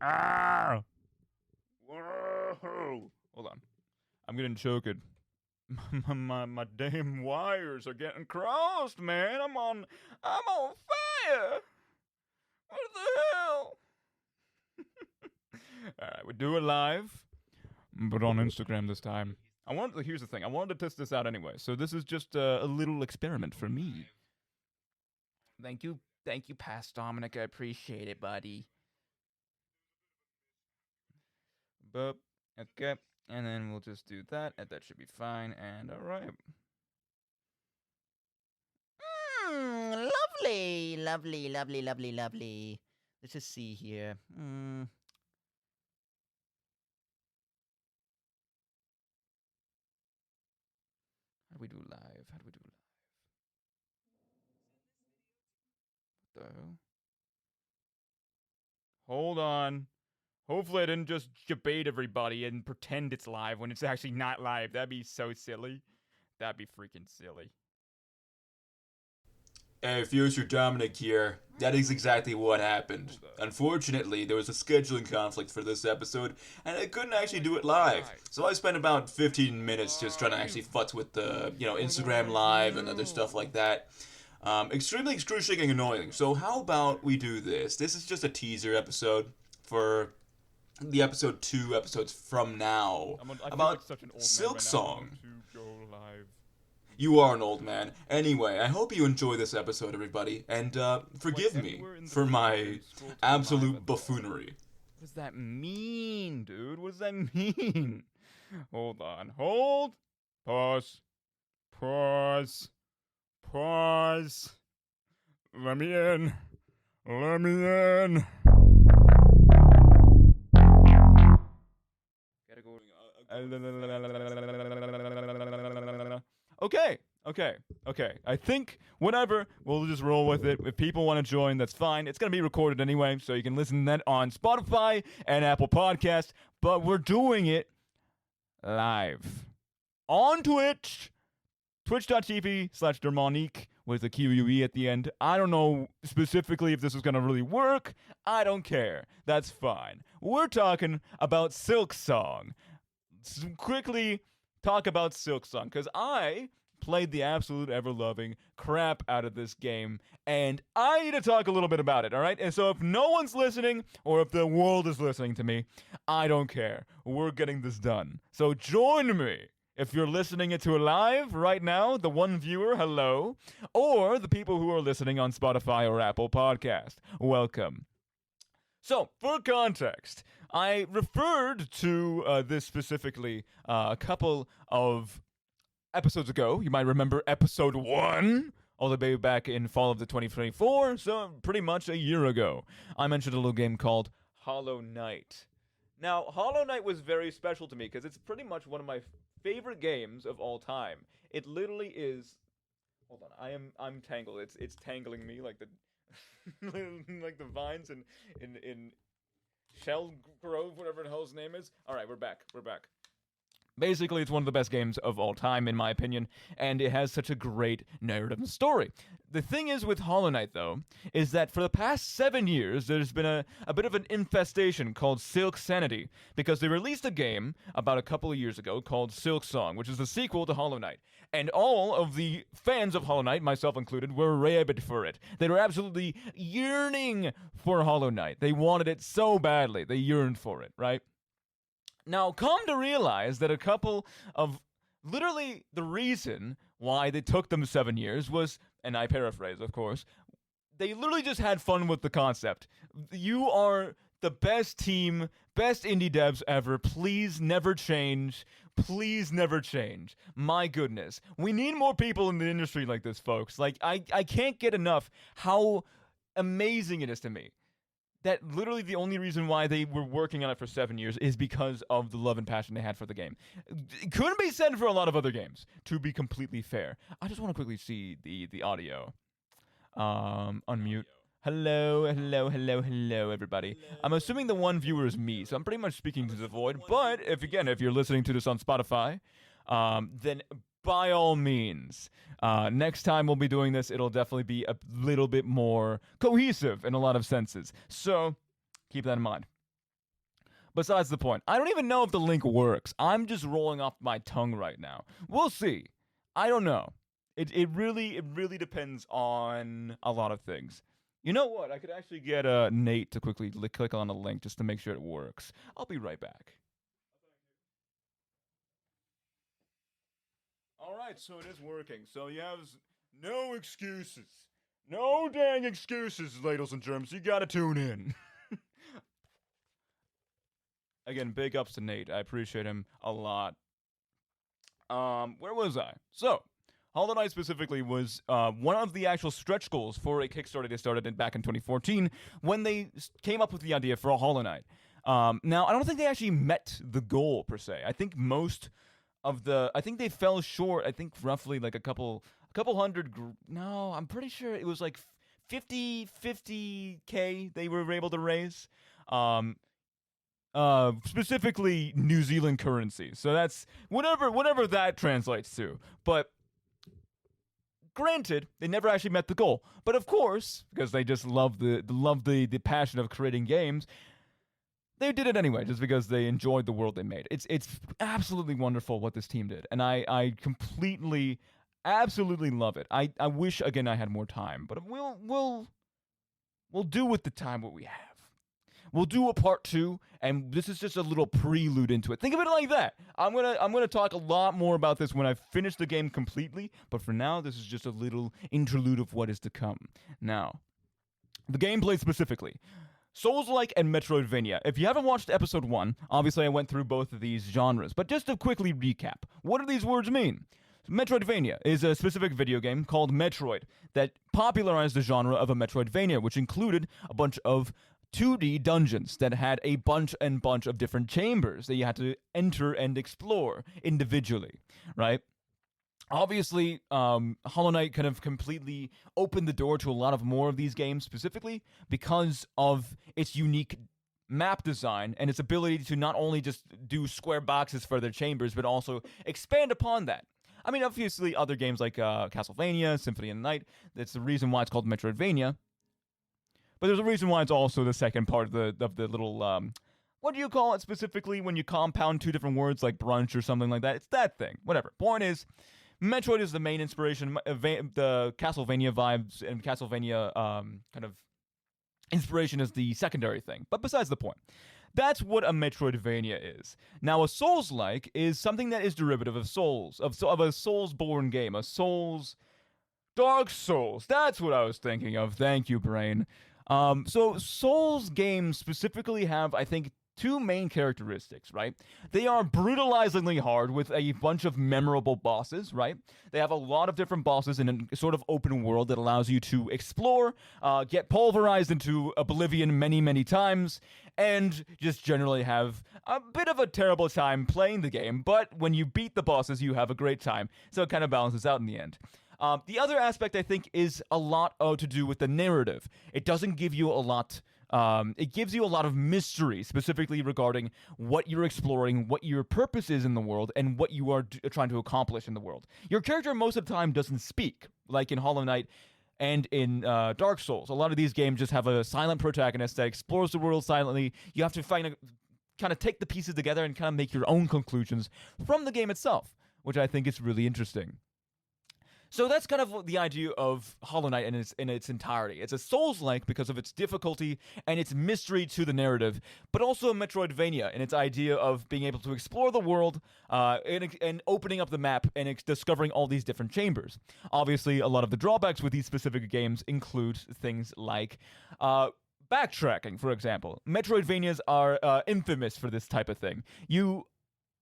Ah! Whoa! Hold on. I'm getting choked. My damn wires are getting crossed, man. I'm on fire. What the hell? Alright, we do it live, but on Instagram this time. Here's the thing. I wanted to test this out anyway, so this is just a little experiment for me. Thank you, Past Dominic. I appreciate it, buddy. But okay, and then we'll just do that, and that should be fine. And all right. Lovely, lovely, lovely, lovely, lovely. Let's just see here. How do we do live? What the hell? Hold on. Hopefully I didn't just debate everybody and pretend it's live when it's actually not live. That'd be so silly. That'd be freaking silly. Hey, Future Dominic here. That is exactly what happened. Unfortunately, there was a scheduling conflict for this episode, and I couldn't actually do it live. So I spent about 15 minutes just trying to actually futz with the, Instagram Live and other stuff like that. Extremely excruciating and annoying. So how about we do this? This is just a teaser episode for the episode 2 episodes from now about Silksong. You are an old man. Anyway, I hope you enjoy this episode, everybody, and forgive me for my absolute buffoonery. What does that mean, dude? What does that mean? Hold on. Hold. Pause. Let me in. Gotta go. Okay. I think, whatever, we'll just roll with it. If people want to join, that's fine. It's going to be recorded anyway, so you can listen to that on Spotify and Apple Podcasts. But we're doing it live on Twitch. Twitch.tv/Dermonique with a QUE at the end. I don't know specifically if this is going to really work. I don't care. That's fine. We're talking about Silksong. Quickly talk about Silksong, because I played the absolute ever-loving crap out of this game, and I need to talk a little bit about it, all right? And so if no one's listening, or if the world is listening to me, I don't care. We're getting this done. So join me. If you're listening to it live right now, the one viewer, hello, or the people who are listening on Spotify or Apple Podcast, welcome. So, for context, I referred to this specifically a couple of episodes ago. You might remember episode 1, all the way back in fall of the 2024, so pretty much a year ago. I mentioned a little game called Hollow Knight. Now, Hollow Knight was very special to me because it's pretty much one of my favorite games of all time. It literally is. Hold on, I'm tangled. It's tangling me like the like the vines in Shell Grove, whatever the hell's name is. All right, we're back. Basically, it's one of the best games of all time, in my opinion, and it has such a great narrative and story. The thing is with Hollow Knight, though, is that for the past 7 years, there's been a bit of an infestation called Silksanity, because they released a game about a couple of years ago called Silksong, which is the sequel to Hollow Knight. And all of the fans of Hollow Knight, myself included, were rabid for it. They were absolutely yearning for Hollow Knight. They wanted it so badly. They yearned for it, right? Now, come to realize that a couple of, literally the reason why they took them 7 years was, and I paraphrase, of course, they literally just had fun with the concept. You are the best team, best indie devs ever. Please never change. Please never change. My goodness. We need more people in the industry like this, folks. Like, I can't get enough how amazing it is to me that literally the only reason why they were working on it for 7 years is because of the love and passion they had for the game. It couldn't be said for a lot of other games, to be completely fair. I just want to quickly see the audio. Unmute. Hello, everybody. I'm assuming the one viewer is me, so I'm pretty much speaking to the void. But if you're listening to this on Spotify, then by all means. Next time we'll be doing this, it'll definitely be a little bit more cohesive in a lot of senses. So keep that in mind. Besides the point, I don't even know if the link works. I'm just rolling off my tongue right now. We'll see. I don't know. It really depends on a lot of things. You know what? I could actually get Nate to quickly click on a link just to make sure it works. I'll be right back. All right, so it is working. So you have no excuses. No dang excuses, ladies and germs. You gotta tune in. Again, big ups to Nate. I appreciate him a lot. Where was I? So, Hollow Knight specifically was one of the actual stretch goals for a Kickstarter they started back in 2014 when they came up with the idea for a Hollow Knight. Now, I don't think they actually met the goal per se. I think I think they fell short. I think roughly like a couple hundred. No, I'm pretty sure it was like 50K they were able to raise. Specifically New Zealand currency. So that's whatever that translates to. But granted, they never actually met the goal. But of course, because they just love the passion of creating games, they did it anyway, just because they enjoyed the world they made. It's absolutely wonderful what this team did, and I completely, absolutely love it. I wish again I had more time, but we'll do with the time what we have. We'll do a part 2, and this is just a little prelude into it. Think of it like that. I'm gonna talk a lot more about this when I finish the game completely, but for now, this is just a little interlude of what is to come. Now, the gameplay specifically. Souls-like and Metroidvania. If you haven't watched episode 1, obviously I went through both of these genres, but just to quickly recap, what do these words mean? Metroidvania is a specific video game called Metroid that popularized the genre of a Metroidvania, which included a bunch of 2D dungeons that had a bunch of different chambers that you had to enter and explore individually, right? Obviously, Hollow Knight kind of completely opened the door to a lot of more of these games, specifically because of its unique map design and its ability to not only just do square boxes for their chambers, but also expand upon that. I mean, obviously, other games like Castlevania, Symphony of the Night, that's the reason why it's called Metroidvania. But there's a reason why it's also the second part of the little, what do you call it specifically when you compound two different words like brunch or something like that? It's that thing. Whatever. Point is, Metroid is the main inspiration. The Castlevania vibes and Castlevania kind of inspiration is the secondary thing. But besides the point, that's what a Metroidvania is. Now, a Souls-like is something that is derivative of Souls, of a Souls-born game, a Souls... Dark Souls. That's what I was thinking of. Thank you, brain. So Souls games specifically have, I think, two main characteristics, right? They are brutalizingly hard with a bunch of memorable bosses, right? They have a lot of different bosses in a sort of open world that allows you to explore, get pulverized into oblivion many, many times, and just generally have a bit of a terrible time playing the game, but when you beat the bosses, you have a great time. So it kind of balances out in the end. The other aspect, I think, is a lot to do with the narrative. It doesn't give you a lot... it gives you a lot of mystery, specifically regarding what you're exploring, what your purpose is in the world, and what you are trying to accomplish in the world. Your character most of the time doesn't speak, like in Hollow Knight and in Dark Souls. A lot of these games just have a silent protagonist that explores the world silently. You have to kind of take the pieces together and kind of make your own conclusions from the game itself, which I think is really interesting. So that's kind of the idea of Hollow Knight in its entirety. It's a Souls-like because of its difficulty and its mystery to the narrative, but also a Metroidvania in its idea of being able to explore the world and opening up the map and discovering all these different chambers. Obviously, a lot of the drawbacks with these specific games include things like... backtracking, for example. Metroidvanias are infamous for this type of thing. You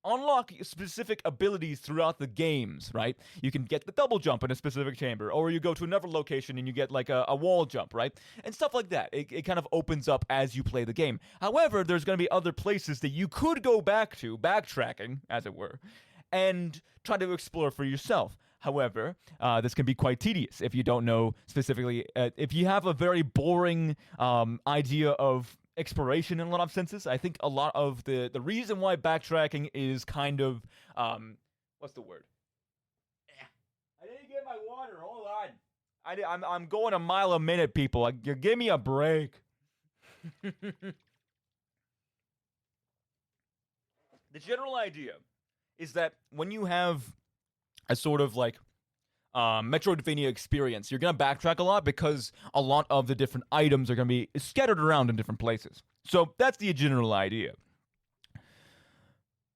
unlock specific abilities throughout the games, right? You can get the double jump in a specific chamber, or you go to another location and you get like a wall jump, right? And stuff like that. It kind of opens up as you play the game. However, there's going to be other places that you could go back to, backtracking, as it were, and try to explore for yourself. However, this can be quite tedious if you don't know specifically, if you have a very boring idea of exploration in a lot of senses. I think a lot of the reason why backtracking is kind of what's the word? water. Hold on. I'm going a mile a minute, people. Give me a break. The general idea is that when you have a sort of like Metroidvania experience, you're going to backtrack a lot because a lot of the different items are going to be scattered around in different places. So that's the general idea.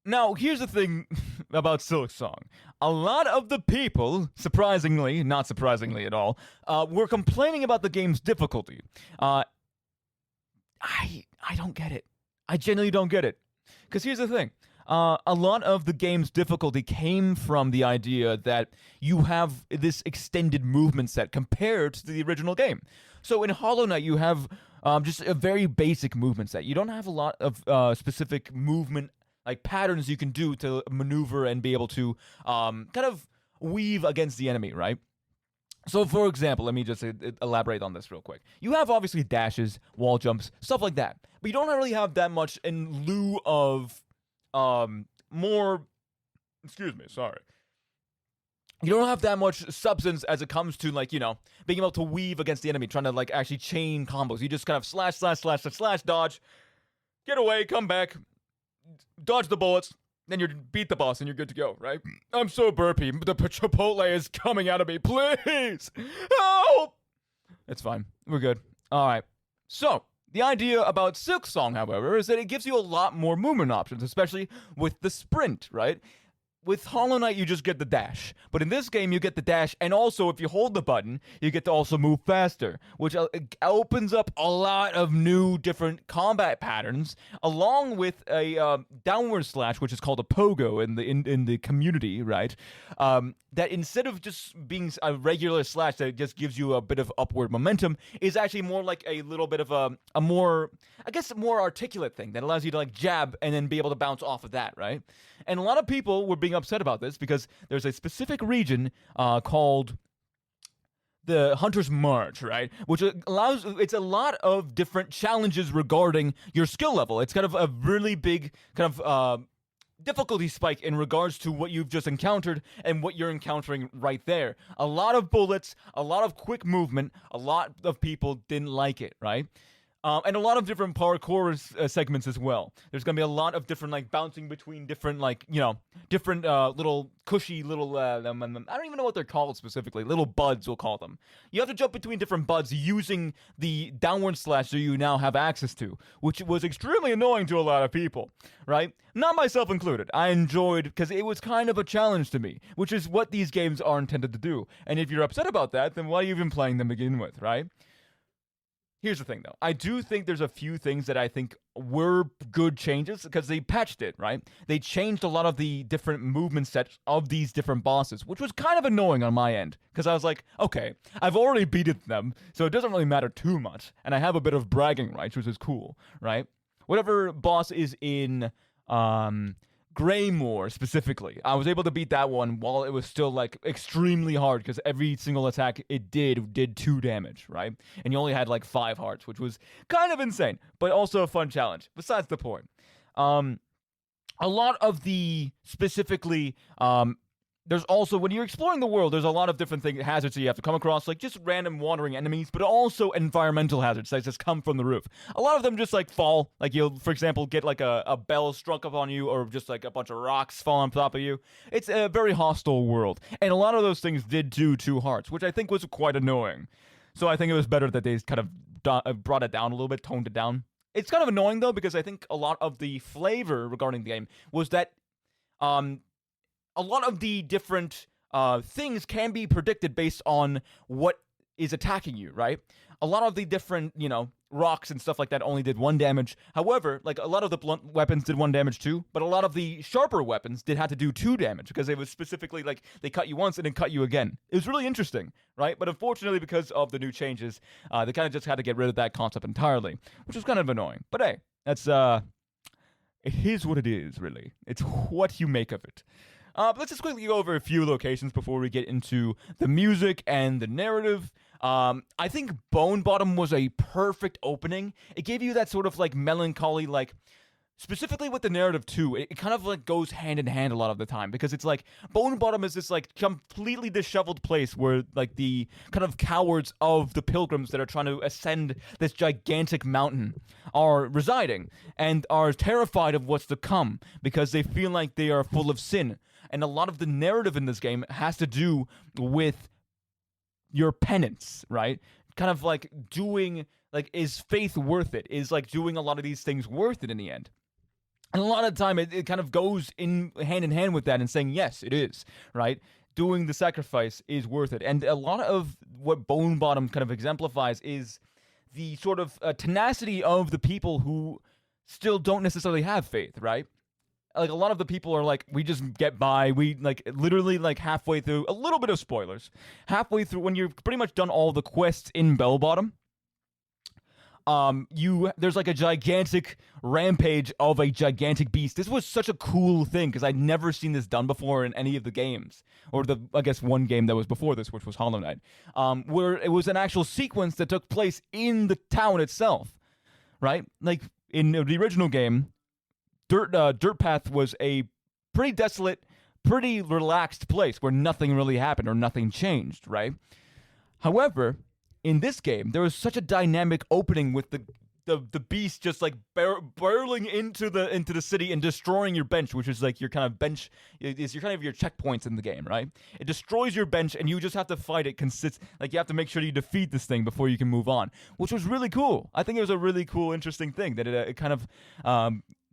Now, here's the thing about Silksong. A lot of the people, surprisingly, not surprisingly at all, were complaining about the game's difficulty. I don't get it. I genuinely don't get it. Because here's the thing. A lot of the game's difficulty came from the idea that you have this extended movement set compared to the original game. So in Hollow Knight, you have just a very basic movement set. You don't have a lot of specific movement like patterns you can do to maneuver and be able to kind of weave against the enemy, right? So, for example, let me just elaborate on this real quick. You have obviously dashes, wall jumps, stuff like that, but you don't really have that much in lieu of more. Excuse me, sorry. You don't have that much substance as it comes to, like, you know, being able to weave against the enemy, trying to, like, actually chain combos. You just kind of slash, dodge, get away, come back, dodge the bullets, then you beat the boss and you're good to go, right? I'm so burpy. The Chipotle is coming out of me. Please! Help! It's fine. We're good. All right. So, the idea about Silksong, however, is that it gives you a lot more movement options, especially with the sprint, right? With Hollow Knight, you just get the dash. But in this game, you get the dash, and also, if you hold the button, you get to also move faster, which opens up a lot of new different combat patterns, along with a downward slash, which is called a pogo in the community, right? That instead of just being a regular slash that just gives you a bit of upward momentum, is actually more like a little bit of a more, I guess, more articulate thing that allows you to, like, jab and then be able to bounce off of that, right? And a lot of people were being upset about this because there's a specific region called the Hunter's March, right? Which allows, it's a lot of different challenges regarding your skill level. It's kind of a really big kind of difficulty spike in regards to what you've just encountered and what you're encountering right there. A lot of bullets, a lot of quick movement, a lot of people didn't like it, right? And a lot of different parkour segments as well. There's going to be a lot of different, like, bouncing between different, like, you know, different little cushy little, I don't even know what they're called specifically. Little buds, we'll call them. You have to jump between different buds using the downward slash that you now have access to, which was extremely annoying to a lot of people, right? Not myself included. I enjoyed, because it was kind of a challenge to me, which is what these games are intended to do. And if you're upset about that, then why are you even playing them to begin with, right? Here's the thing, though. I do think there's a few things that I think were good changes because they patched it, right? They changed a lot of the different movement sets of these different bosses, which was kind of annoying on my end because I was like, okay, I've already beaten them, so it doesn't really matter too much, and I have a bit of bragging rights, which is cool, right? Whatever boss is in Greymore specifically, I was able to beat that one while it was still, like, extremely hard because every single attack it did 2 damage, right? And you only had like 5 hearts, which was kind of insane, but also a fun challenge. Besides the point, a lot of the specifically there's also, when you're exploring the world, there's a lot of different hazards that you have to come across, like just random wandering enemies, but also environmental hazards that just come from the roof. A lot of them just, like, fall. Like, you'll, for example, get, like, a bell struck up on you, or just, like, a bunch of rocks fall on top of you. It's a very hostile world. And a lot of those things did do 2 hearts, which I think was quite annoying. So I think it was better that they kind of brought it down a little bit, toned it down. It's kind of annoying, though, because I think a lot of the flavor regarding the game was that a lot of the different things can be predicted based on what is attacking you, right? A lot of the different, you know, rocks and stuff like that only did 1 damage. However, like, a lot of the blunt weapons did 1 damage too, but a lot of the sharper weapons had to do 2 damage because it was specifically, like, they cut you once and then cut you again. It was really interesting, right? But unfortunately, because of the new changes, they kind of just had to get rid of that concept entirely, which was kind of annoying. But hey, that's, it is what it is, really. It's what you make of it. Let's just quickly go over a few locations before we get into the music and the narrative. I think Bone Bottom was a perfect opening. It gave you that sort of, like, melancholy, like, specifically with the narrative too, it kind of like goes hand in hand a lot of the time, because it's like Bone Bottom is this like completely disheveled place where like the kind of cowards of the pilgrims that are trying to ascend this gigantic mountain are residing and are terrified of what's to come because they feel like they are full of sin. And a lot of the narrative in this game has to do with your penance, right? Kind of like doing, like, is faith worth it? Is like doing a lot of these things worth it in the end? And a lot of the time, it kind of goes in hand with that and saying, yes, it is, right? Doing the sacrifice is worth it. And a lot of what Bone Bottom kind of exemplifies is the sort of tenacity of the people who still don't necessarily have faith, right? Like, a lot of the people are like, we just get by. We, like, literally, like, halfway through, a little bit of spoilers, halfway through, when you've pretty much done all the quests in Bell Bottom, there's like a gigantic rampage of a gigantic beast. This was such a cool thing because I'd never seen this done before in any of the games, or I guess one game that was before this, which was Hollow Knight, where it was an actual sequence that took place in the town itself, right? Like in the original game, Dirt Path was a pretty desolate, pretty relaxed place where nothing really happened or nothing changed, right? However, in this game, there was such a dynamic opening with the beast just like barreling into the city and destroying your bench, which is like your kind of bench, is your kind of your checkpoints in the game, right? It destroys your bench, and you just have to fight it. Like, you have to make sure you defeat this thing before you can move on, which was really cool. I think it was a really cool, interesting thing that it kind of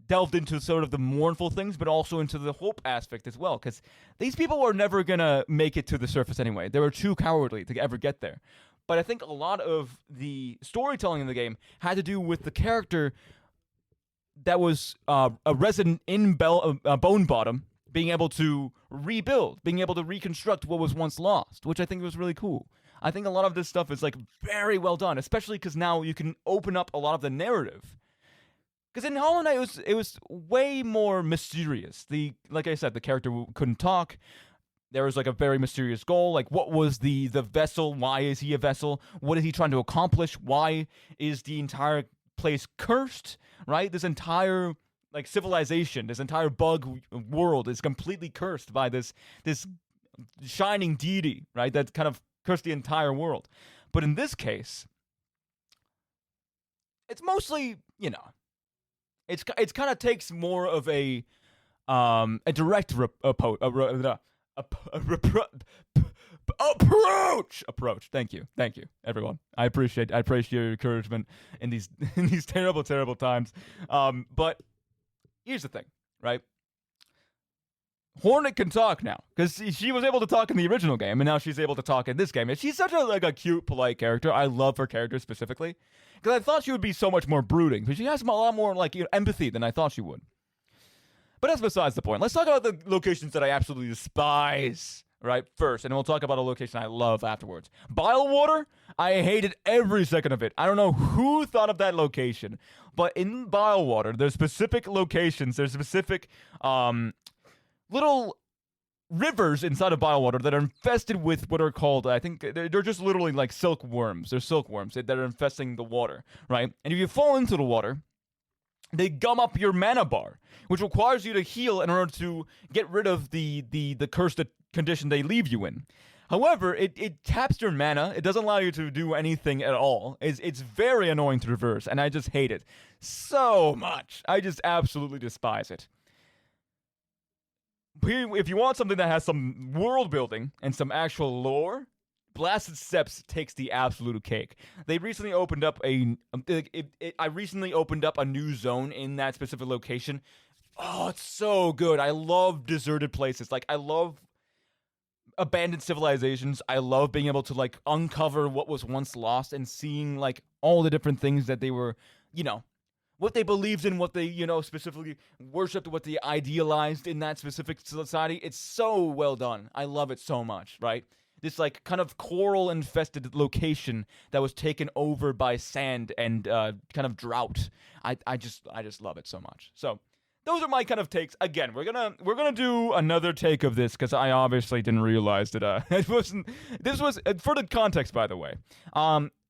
delved into sort of the mournful things, but also into the hope aspect as well, because these people were never gonna make it to the surface anyway. They were too cowardly to ever get there. But I think a lot of the storytelling in the game had to do with the character that was a resident in Bone Bottom being able to rebuild, being able to reconstruct what was once lost, which I think was really cool. I think a lot of this stuff is like very well done, especially because now you can open up a lot of the narrative. Because in Hollow Knight, it was way more mysterious. Like I said, the character couldn't talk. There was like a very mysterious goal. Like, what was the vessel? Why is he a vessel? What is he trying to accomplish? Why is the entire place cursed? Right? This entire like civilization, this entire bug world is completely cursed by this shining deity, right? That kind of cursed the entire world. But in this case, it's mostly, you know, it's kind of takes more of a direct approach. Thank you, everyone. I appreciate your encouragement in these terrible times. But here's the thing, right? Hornet can talk now because she was able to talk in the original game, and now she's able to talk in this game. And she's such a cute, polite character. I love her character specifically because I thought she would be so much more brooding, but she has a lot more empathy than I thought she would. But that's besides the point. Let's talk about the locations that I absolutely despise, right, first, and we'll talk about a location I love afterwards. Bilewater, I hated every second of it. I don't know who thought of that location, but in Bilewater, there's specific locations, there's specific little rivers inside of Bilewater that are infested with what are called, I think, they're just literally like silkworms. They're silkworms that are infesting the water, right? And if you fall into the water, they gum up your mana bar, which requires you to heal in order to get rid of the cursed condition they leave you in. However, it taps your mana. It doesn't allow you to do anything at all. It's very annoying to reverse, and I just hate it so much. I just absolutely despise it. If you want something that has some world building and some actual lore, Blasted Steps takes the absolute cake. They recently opened up I recently opened up a new zone in that specific location. Oh, it's so good. I love deserted places. Like, I love abandoned civilizations. I love being able to like uncover what was once lost and seeing like all the different things that they were, you know, what they believed in, what they, you know, specifically worshipped, what they idealized in that specific society. It's so well done. I love it so much, right? This like kind of coral-infested location that was taken over by sand and kind of drought. I just love it so much. So those are my kind of takes. Again, we're gonna do another take of this because I obviously didn't realize that it wasn't. This was for the context, by the way.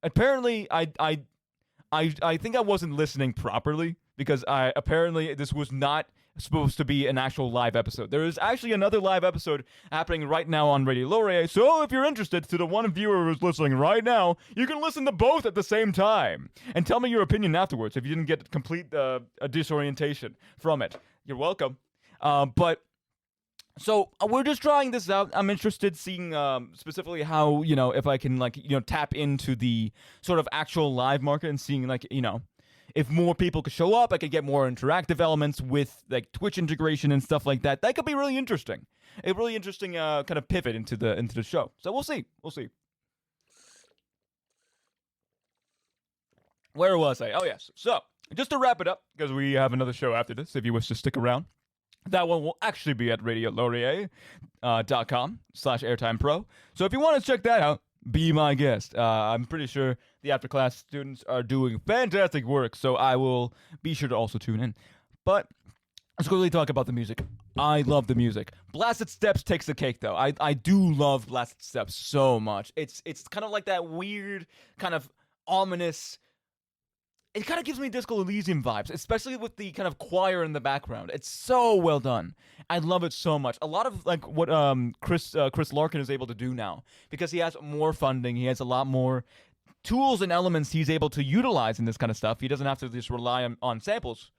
Apparently, I think I wasn't listening properly because apparently this was not supposed to be an actual live episode. There is actually another live episode happening right now on Radio Laurier, so if you're interested, to the one viewer who's listening right now, you can listen to both at the same time, and tell me your opinion afterwards if you didn't get complete a disorientation from it. You're welcome. So we're just trying this out. I'm interested seeing specifically how, if I can tap into the sort of actual live market and seeing if more people could show up, I could get more interactive elements with like Twitch integration and stuff like that. That could be really interesting. A really interesting kind of pivot into the show. So we'll see. Where was I? Oh yes. So just to wrap it up, because we have another show after this, if you wish to stick around. That one will actually be at radiolaurier.com/airtimepro. So if you want to check that out, be my guest. I'm pretty sure the after-class students are doing fantastic work, so I will be sure to also tune in. But let's quickly talk about the music. I love the music. Blasted Steps takes the cake, though. I do love Blasted Steps so much. It's kind of like that weird, kind of ominous... It kind of gives me Disco Elysium vibes, especially with the kind of choir in the background. It's so well done. I love it so much. A lot of like what Chris Larkin is able to do now, because he has more funding, he has a lot more tools and elements he's able to utilize in this kind of stuff. He doesn't have to just rely on samples.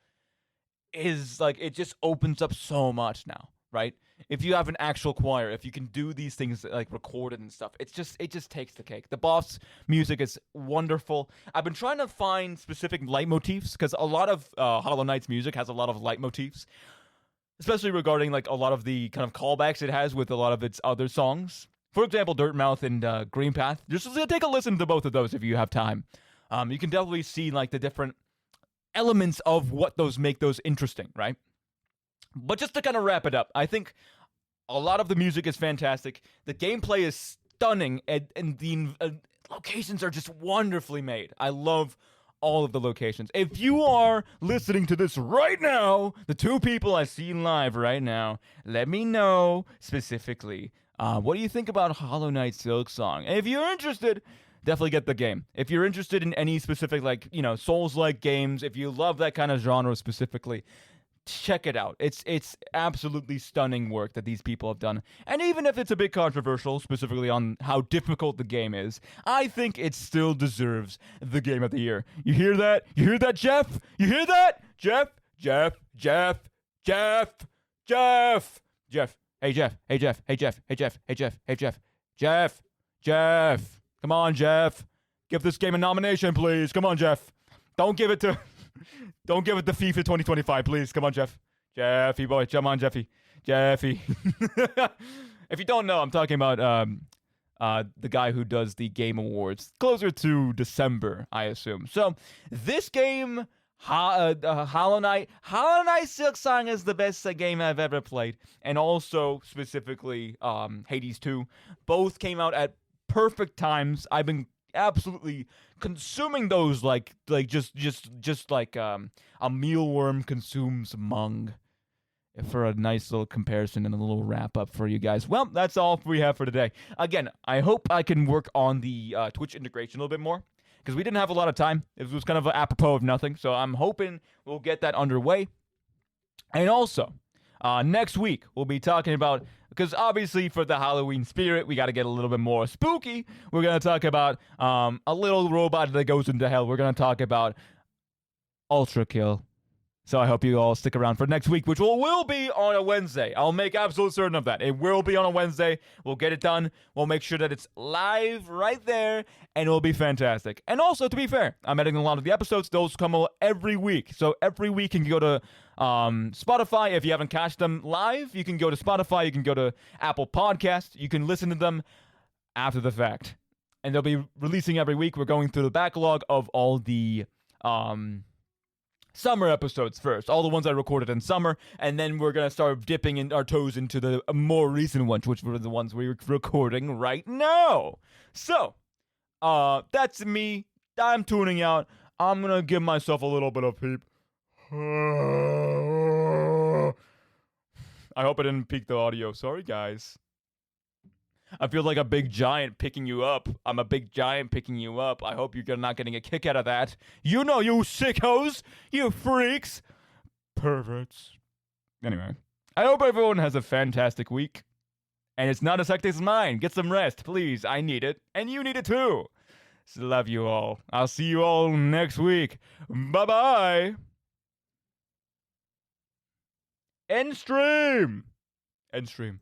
Is like it just opens up so much now, right? If you have an actual choir, if you can do these things like recorded and stuff, it just takes the cake. The boss music is wonderful. I've been trying to find specific leitmotifs because a lot of Hollow Knight's music has a lot of leitmotifs, especially regarding like a lot of the kind of callbacks it has with a lot of its other songs. For example, Dirtmouth and Green Path. Just take a listen to both of those if you have time. You can definitely see like the different elements of what make those interesting, right? But just to kind of wrap it up, I think a lot of the music is fantastic. The gameplay is stunning, and the locations are just wonderfully made. I love all of the locations. If you are listening to this right now, the two people I see live right now, let me know specifically, what do you think about Hollow Knight Silksong? And if you're interested, definitely get the game. If you're interested in any specific, Souls-like games, if you love that kind of genre specifically, check it out. It's absolutely stunning work that these people have done. And even if it's a bit controversial, specifically on how difficult the game is, I think it still deserves the Game of the Year. You hear that? You hear that, Jeff? You hear that? Jeff? Hey, Jeff. Come on, Jeff. Give this game a nomination, please. Come on, Jeff. Don't give it to FIFA 2025, please. Come on, Jeff. Jeffy boy. Come on, Jeffy. If you don't know, I'm talking about the guy who does the Game Awards. Closer to December, I assume. So, this game, Hollow Knight Silksong is the best game I've ever played. And also, specifically, Hades 2. Both came out at perfect times. I've been absolutely consuming those like just like a mealworm consumes mung, for a nice little comparison and a little wrap up for you guys. Well, that's all we have for today. Again, I hope I can work on the Twitch integration a little bit more, because we didn't have a lot of time. It was kind of apropos of nothing, so I'm hoping we'll get that underway. And also, next week we'll be talking about, because obviously for the Halloween spirit, we got to get a little bit more spooky. We're going to talk about a little robot that goes into hell. We're going to talk about Ultra Kill. So I hope you all stick around for next week, which will be on a Wednesday. I'll make absolute certain of that. It will be on a Wednesday. We'll get it done. We'll make sure that it's live right there, and it'll be fantastic. And also, to be fair, I'm editing a lot of the episodes. Those come out every week. So every week you can go to Spotify. If you haven't catched them live, you can go to Spotify. You can go to Apple Podcasts. You can listen to them after the fact. And they'll be releasing every week. We're going through the backlog of all the summer episodes first, all the ones I recorded in summer, and then we're gonna start dipping in our toes into the more recent ones, which were the ones we're recording right now. So, that's me. I'm tuning out. I'm gonna give myself a little bit of peep. I hope I didn't peak the audio. Sorry, guys. I feel like a big giant picking you up. I'm a big giant picking you up. I hope you're not getting a kick out of that. You know, you sickos, you freaks, perverts. Anyway, I hope everyone has a fantastic week. And it's not as hectic as mine. Get some rest, please. I need it. And you need it too. So love you all. I'll see you all next week. Bye-bye. End stream. End stream.